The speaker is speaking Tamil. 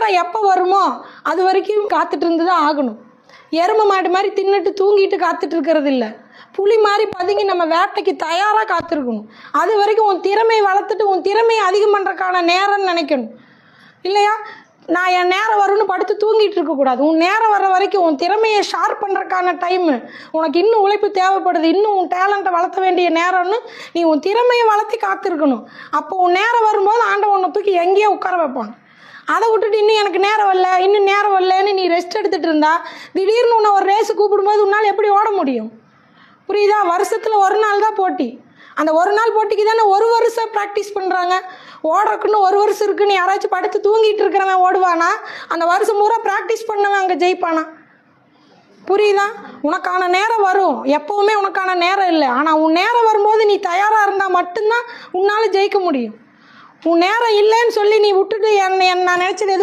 நேரம் எப்போ வருமோ அது வரைக்கும் காத்துட்டு இருந்து தான் ஆகணும். எருமை மாடு மாதிரி தின்னுட்டு தூங்கிட்டு காத்துட்டு இருக்கிறது இல்லை. புலி மாதிரி பதுங்கி நம்ம வேட்டைக்கு தயாராக காத்திருக்கணும். அது வரைக்கும் உன் திறமையை வளர்த்துட்டு உன் திறமையை அதிகம் பண்ணுறதுக்கான நேரம்னு நினைக்கணும். இல்லையா, நான் என் நேரம் வரும்னு படுத்து தூங்கிட்டு இருக்கக்கூடாது. உன் நேரம் வர்ற வரைக்கும் உன் திறமையை ஷார்ப் பண்ணுறதுக்கான டைமு, உனக்கு இன்னும் உழைப்பு தேவைப்படுது, இன்னும் உன் டேலண்ட்டை வளர்த்த வேண்டிய நேரம்னு நீ உன் திறமையை வளர்த்தி காத்திருக்கணும். அப்போ உன் நேரம் வரும்போது ஆண்டவன் உன்னை தூக்கி எங்கேயோ உட்கார வைப்பான். அதை விட்டுட்டு இன்னும் எனக்கு நேரம் வரல, இன்னும் நேரம் வரலன்னு நீ ரெஸ்ட் எடுத்துகிட்டு இருந்தா திடீர்னு உன்னை ஒரு ரேஸு கூப்பிடும்போது உன்னால் எப்படி ஓட முடியும்? புரியுதா? வருஷத்தில் ஒரு நாள் தான் போட்டி. அந்த ஒரு நாள் போட்டிக்கு தானே ஒரு வருஷம் ப்ராக்டிஸ் பண்ணுறாங்க. ஓடுறக்குன்னு ஒரு வருஷம் இருக்குன்னு யாராச்சும் படுத்து தூங்கிட்டு இருக்கிறவன் ஓடுவானா? அந்த வருஷம் பூரா ப்ராக்டிஸ் பண்ணவன் அங்கே ஜெயிப்பானா? புரியுதா? உனக்கான நேரம் வரும். எப்போவுமே உனக்கான நேரம் இல்லை. ஆனால் உன் நேரம் வரும்போது நீ தயாராக இருந்தால் மட்டும்தான் உன்னால் ஜெயிக்க முடியும். உன் நேரம் இல்லைன்னு சொல்லி நீ விட்டுட்டு நான் நினச்சது எதுவும்